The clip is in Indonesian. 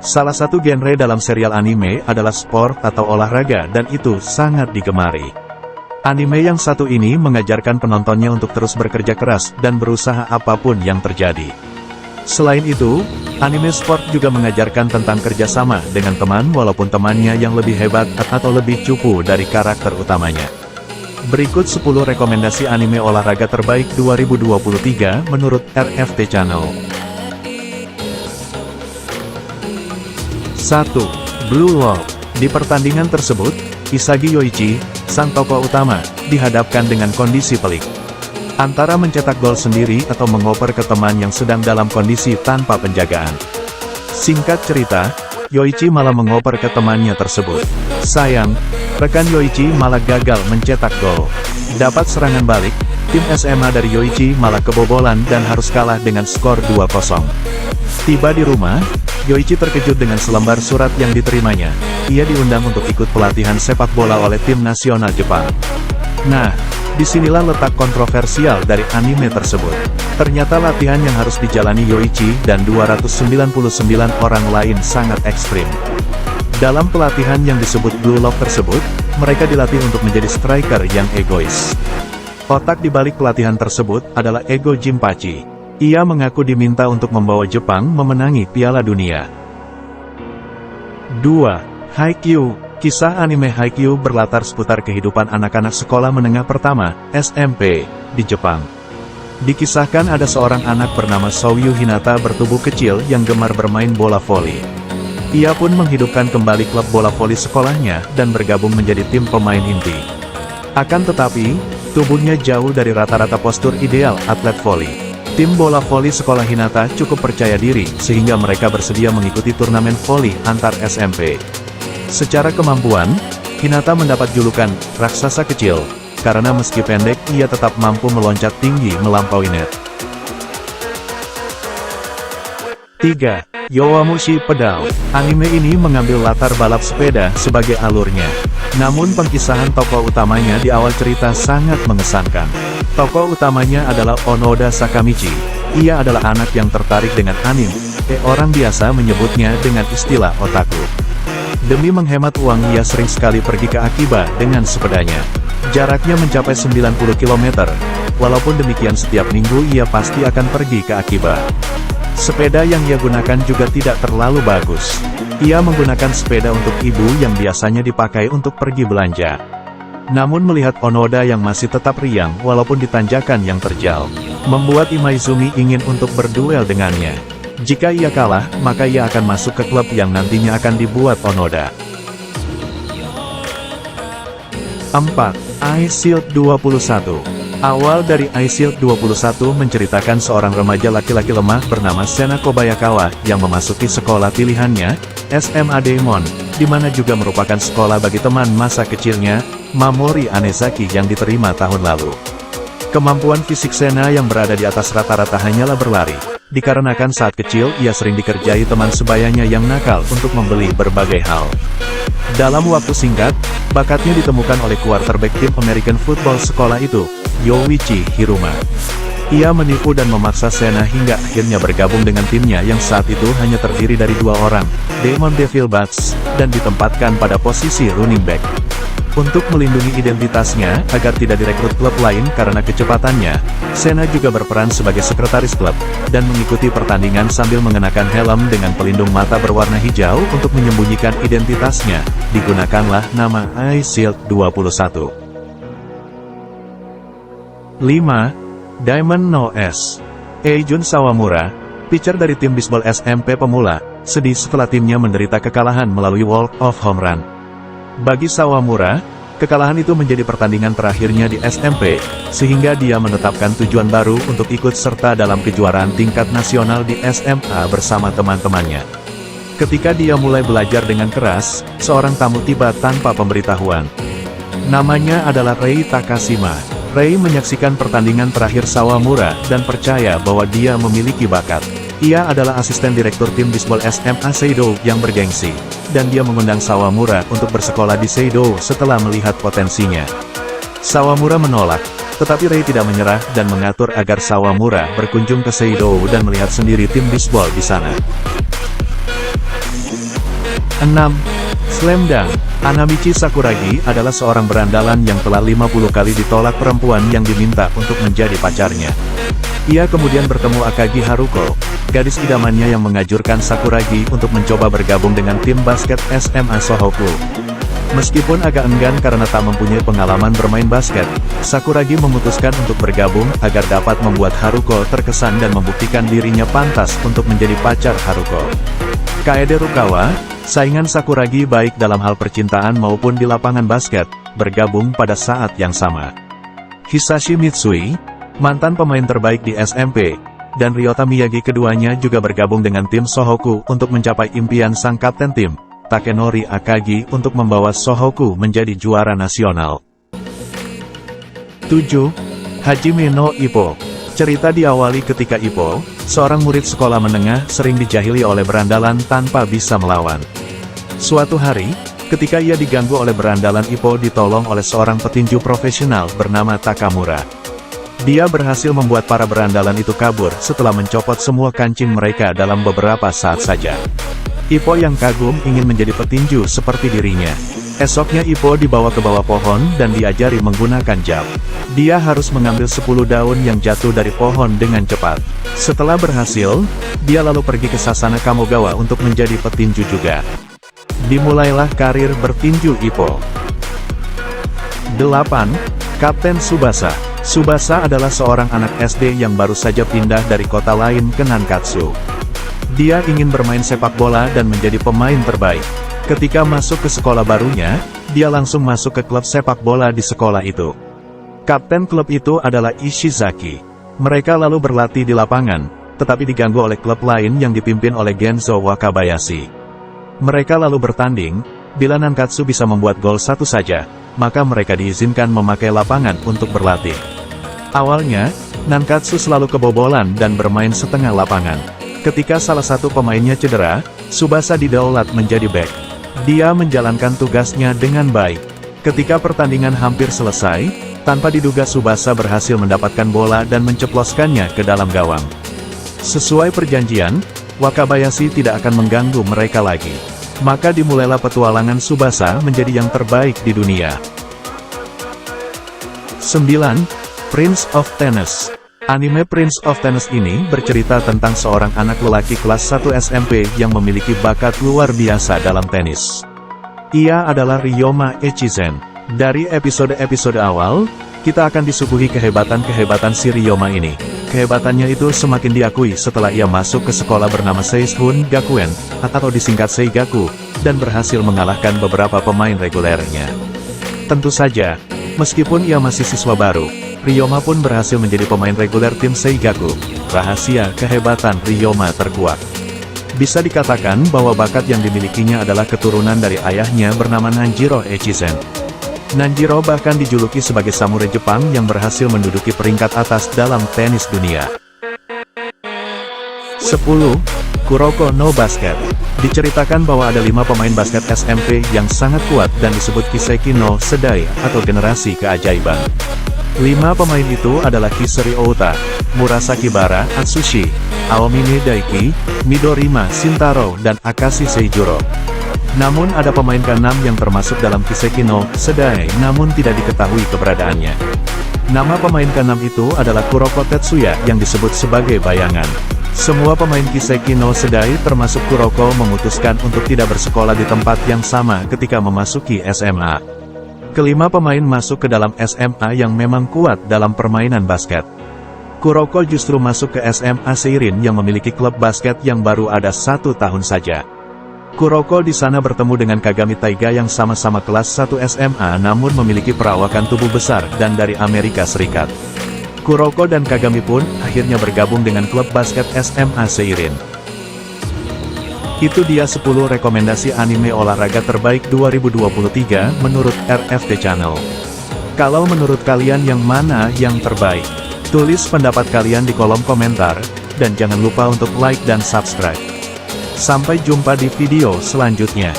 Salah satu genre dalam serial anime adalah sport atau olahraga dan itu sangat digemari. Anime yang satu ini mengajarkan penontonnya untuk terus bekerja keras dan berusaha apapun yang terjadi. Selain itu, anime sport juga mengajarkan tentang kerjasama dengan teman walaupun temannya yang lebih hebat atau lebih cupu dari karakter utamanya. Berikut 10 rekomendasi anime olahraga terbaik 2023 menurut RFT Channel. 1. Blue Lock. Di pertandingan tersebut, Isagi Yoichi, sang tokoh utama, dihadapkan dengan kondisi pelik. Antara mencetak gol sendiri atau mengoper ke teman yang sedang dalam kondisi tanpa penjagaan. Singkat cerita, Yoichi malah mengoper ke temannya tersebut. Sayang, rekan Yoichi malah gagal mencetak gol. Dapat serangan balik, tim SMA dari Yoichi malah kebobolan dan harus kalah dengan skor 2-0. Tiba di rumah, Yoichi terkejut dengan selembar surat yang diterimanya. Ia diundang untuk ikut pelatihan sepak bola oleh tim nasional Jepang. Nah, disinilah letak kontroversial dari anime tersebut. Ternyata latihan yang harus dijalani Yoichi dan 299 orang lain sangat ekstrim. Dalam pelatihan yang disebut Blue Lock tersebut, mereka dilatih untuk menjadi striker yang egois. Otak di balik pelatihan tersebut adalah Ego Jinpachi. Ia mengaku diminta untuk membawa Jepang memenangi Piala Dunia. 2. Haikyuu. Kisah anime Haikyuu berlatar seputar kehidupan anak-anak sekolah menengah pertama, SMP, di Jepang. Dikisahkan ada seorang anak bernama Soyu Hinata bertubuh kecil yang gemar bermain bola voli. Ia pun menghidupkan kembali klub bola voli sekolahnya dan bergabung menjadi tim pemain inti. Akan tetapi, tubuhnya jauh dari rata-rata postur ideal atlet voli. Tim bola voli sekolah Hinata cukup percaya diri, sehingga mereka bersedia mengikuti turnamen voli antar SMP. Secara kemampuan, Hinata mendapat julukan, raksasa kecil, karena meski pendek ia tetap mampu meloncat tinggi melampaui net. 3. Yowamushi Pedal. Anime ini mengambil latar balap sepeda sebagai alurnya. Namun pengkisahan tokoh utamanya di awal cerita sangat mengesankan. Tokoh utamanya adalah Onoda Sakamichi. Ia adalah anak yang tertarik dengan anime. Orang biasa menyebutnya dengan istilah otaku. Demi menghemat uang ia sering sekali pergi ke Akiba dengan sepedanya. Jaraknya mencapai 90 km. Walaupun demikian setiap minggu ia pasti akan pergi ke Akiba. Sepeda yang ia gunakan juga tidak terlalu bagus. Ia menggunakan sepeda untuk ibu yang biasanya dipakai untuk pergi belanja. Namun melihat Onoda yang masih tetap riang walaupun di tanjakan yang terjal, membuat Imaizumi ingin untuk berduel dengannya. Jika ia kalah, maka ia akan masuk ke klub yang nantinya akan dibuat Onoda. 4. Ice Shield 21. Awal dari Ice Shield 21 menceritakan seorang remaja laki-laki lemah bernama Sena Kobayakawa yang memasuki sekolah pilihannya, SMA Daemon, di mana juga merupakan sekolah bagi teman masa kecilnya, Mamori Anezaki yang diterima tahun lalu. Kemampuan fisik Sena yang berada di atas rata-rata hanyalah berlari, dikarenakan saat kecil ia sering dikerjai teman sebayanya yang nakal untuk membeli berbagai hal. Dalam waktu singkat, bakatnya ditemukan oleh quarterback tim American Football sekolah itu, Yoichi Hiruma. Ia menipu dan memaksa Sena hingga akhirnya bergabung dengan timnya yang saat itu hanya terdiri dari 2 orang, Demon Devil Bats, dan ditempatkan pada posisi running back. Untuk melindungi identitasnya agar tidak direkrut klub lain karena kecepatannya, Sena juga berperan sebagai sekretaris klub, dan mengikuti pertandingan sambil mengenakan helm dengan pelindung mata berwarna hijau untuk menyembunyikan identitasnya. Digunakanlah nama Ice Shield 21. 5. Diamond No S. Eijun Sawamura, pitcher dari tim bisbol SMP pemula, sedih setelah timnya menderita kekalahan melalui walk of home run. Bagi Sawamura, kekalahan itu menjadi pertandingan terakhirnya di SMP, sehingga dia menetapkan tujuan baru untuk ikut serta dalam kejuaraan tingkat nasional di SMA bersama teman-temannya. Ketika dia mulai belajar dengan keras, seorang tamu tiba tanpa pemberitahuan. Namanya adalah Rei Takashima. Rei menyaksikan pertandingan terakhir Sawamura dan percaya bahwa dia memiliki bakat. Ia adalah asisten direktur tim bisbol SMA Seido yang bergengsi, dan dia mengundang Sawamura untuk bersekolah di Seido setelah melihat potensinya. Sawamura menolak, tetapi Rei tidak menyerah dan mengatur agar Sawamura berkunjung ke Seido dan melihat sendiri tim bisbol di sana. 6. Slam Dunk. Hanamichi Sakuragi adalah seorang berandalan yang telah 50 kali ditolak perempuan yang diminta untuk menjadi pacarnya. Ia kemudian bertemu Akagi Haruko, gadis idamannya yang mengajurkan Sakuragi untuk mencoba bergabung dengan tim basket SMA Sohoku. Meskipun agak enggan karena tak mempunyai pengalaman bermain basket, Sakuragi memutuskan untuk bergabung agar dapat membuat Haruko terkesan dan membuktikan dirinya pantas untuk menjadi pacar Haruko. Kaede Rukawa, saingan Sakuragi baik dalam hal percintaan maupun di lapangan basket, bergabung pada saat yang sama. Hisashi Mitsui, mantan pemain terbaik di SMP, dan Ryota Miyagi keduanya juga bergabung dengan tim Sohoku untuk mencapai impian sang kapten tim, Takenori Akagi untuk membawa Sohoku menjadi juara nasional. 7. Hajime no Ippo. Cerita diawali ketika Ippo, seorang murid sekolah menengah, sering dijahili oleh berandalan tanpa bisa melawan. Suatu hari, ketika ia diganggu oleh berandalan, Ippo ditolong oleh seorang petinju profesional bernama Takamura. Dia berhasil membuat para berandalan itu kabur setelah mencopot semua kancing mereka dalam beberapa saat saja. Ippo yang kagum ingin menjadi petinju seperti dirinya. Esoknya Ippo dibawa ke bawah pohon dan diajari menggunakan jab. Dia harus mengambil 10 daun yang jatuh dari pohon dengan cepat. Setelah berhasil, dia lalu pergi ke Sasana Kamogawa untuk menjadi petinju juga. Dimulailah karir bertinju Ippo. 8. Kapten Tsubasa. Tsubasa adalah seorang anak SD yang baru saja pindah dari kota lain ke Nankatsu. Dia ingin bermain sepak bola dan menjadi pemain terbaik. Ketika masuk ke sekolah barunya, dia langsung masuk ke klub sepak bola di sekolah itu. Kapten klub itu adalah Ishizaki. Mereka lalu berlatih di lapangan, tetapi diganggu oleh klub lain yang dipimpin oleh Genzo Wakabayashi. Mereka lalu bertanding, bila Nankatsu bisa membuat gol satu saja, maka mereka diizinkan memakai lapangan untuk berlatih. Awalnya, Nankatsu selalu kebobolan dan bermain setengah lapangan. Ketika salah satu pemainnya cedera, Tsubasa didaulat menjadi bek. Dia menjalankan tugasnya dengan baik. Ketika pertandingan hampir selesai, tanpa diduga Tsubasa berhasil mendapatkan bola dan menceploskannya ke dalam gawang. Sesuai perjanjian, Wakabayashi tidak akan mengganggu mereka lagi. Maka dimulailah petualangan Tsubasa menjadi yang terbaik di dunia. 9. Prince of Tennis. Anime Prince of Tennis ini bercerita tentang seorang anak lelaki kelas 1 SMP yang memiliki bakat luar biasa dalam tenis. Ia adalah Ryoma Echizen. Dari episode-episode awal, kita akan disuguhi kehebatan-kehebatan si Ryoma ini. Kehebatannya itu semakin diakui setelah ia masuk ke sekolah bernama Seishun Gakuen, atau disingkat Seigaku, dan berhasil mengalahkan beberapa pemain regulernya. Tentu saja, meskipun ia masih siswa baru, Ryoma pun berhasil menjadi pemain reguler tim Seigaku. Rahasia kehebatan Ryoma terkuak. Bisa dikatakan bahwa bakat yang dimilikinya adalah keturunan dari ayahnya bernama Nanjiro Echizen. Nanjiro bahkan dijuluki sebagai samurai Jepang yang berhasil menduduki peringkat atas dalam tenis dunia. 10. Kuroko no Basket. Diceritakan bahwa ada 5 pemain basket SMP yang sangat kuat dan disebut Kiseki no Sedai atau generasi keajaiban. 5 pemain itu adalah Kiseri Outa, Murasaki Bara Atsushi, Aomine Daiki, Midorima Shintaro, dan Akashi Seijuro. Namun ada pemain ke-6 yang termasuk dalam Kiseki no Sedai namun tidak diketahui keberadaannya. Nama pemain ke-6 itu adalah Kuroko Tetsuya yang disebut sebagai bayangan. Semua pemain Kiseki no Sedai termasuk Kuroko memutuskan untuk tidak bersekolah di tempat yang sama ketika memasuki SMA. Kelima pemain masuk ke dalam SMA yang memang kuat dalam permainan basket. Kuroko justru masuk ke SMA Seirin yang memiliki klub basket yang baru ada 1 tahun saja. Kuroko di sana bertemu dengan Kagami Taiga yang sama-sama kelas 1 SMA namun memiliki perawakan tubuh besar dan dari Amerika Serikat. Kuroko dan Kagami pun akhirnya bergabung dengan klub basket SMA Seirin. Itu dia 10 rekomendasi anime olahraga terbaik 2023 menurut RFT Channel. Kalau menurut kalian yang mana yang terbaik? Tulis pendapat kalian di kolom komentar, dan jangan lupa untuk like dan subscribe. Sampai jumpa di video selanjutnya.